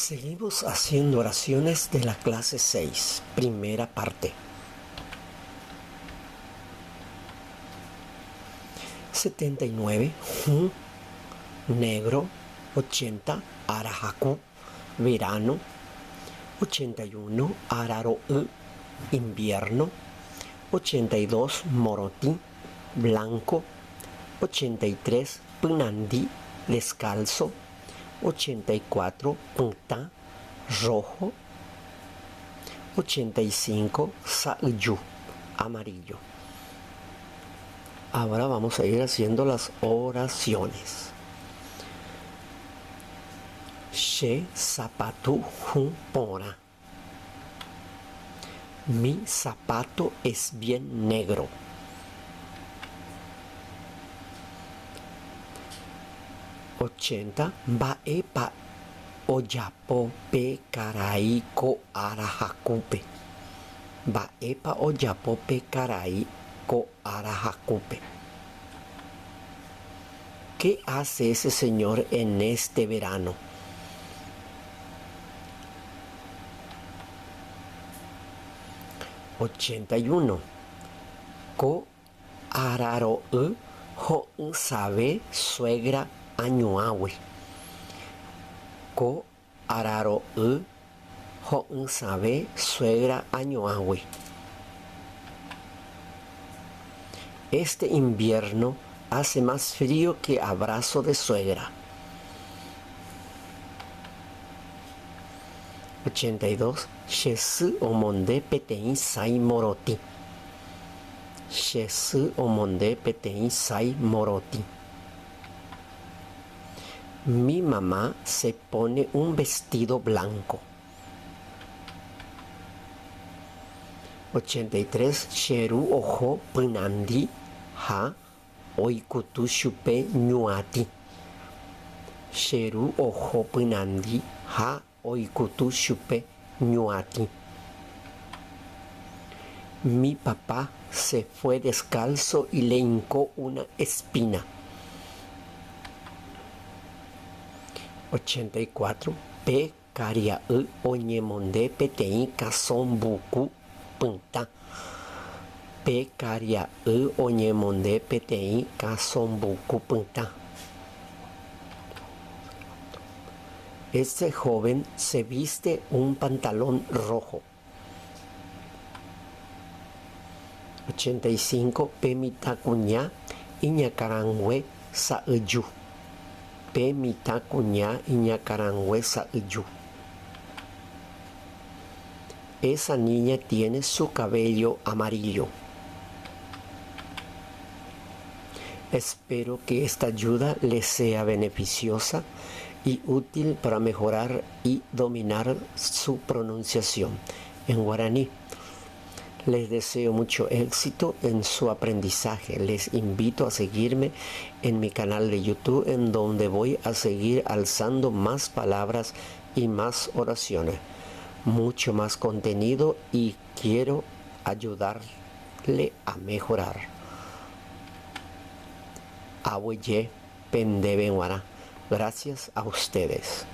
Seguimos haciendo oraciones de la clase 6, primera parte. 79, Jun, negro. 80, Arahaku, verano. 81, Araro, invierno. 82, Moroti, blanco. 83, Punandi, descalzo. 84, Punta, rojo. 85, Sa'yu, amarillo. Ahora vamos a ir haciendo las oraciones. She zapatu hun pora. Mi zapato es bien negro. Ochenta, bae pa oyapo pe karai ko arahakupe. Bae pa oyapo pe karai ko arahakupe. ¿Qué hace ese señor en este verano? 81. Ko araro ho sabe suegra añuawe. Ko araro ho sabe suegra añuawe. Este invierno hace más frío que abrazo de suegra. 82. Shesu omonde petein sai moroti. Shesu omonde petein sai moroti. Mi mamá se pone un vestido blanco. 83. Sheru ojo punandi ha oikutu shupe nyuati. Sheru ojo punandi ha oikutu shupe nyuati. Mi papá se fue descalzo y le hincó una espina. 84. Pe karia oñemonde petein kason buku punta. Pe karia oñemonde petein kason buku punta. Este joven se viste un pantalón rojo. 85. Pe mitakuña iñakarangüe sa'yu. Pe mitakuña iñakarangüe sa'yu. Esa niña tiene su cabello amarillo. Espero que esta ayuda les sea beneficiosa y útil para mejorar y dominar su pronunciación en guaraní. Les deseo mucho éxito en su aprendizaje. Les invito a seguirme en mi canal de YouTube, en donde voy a seguir alzando más palabras y más oraciones. Mucho más contenido y quiero ayudarle a mejorar. Aweye Pendebe Guara. Gracias a ustedes.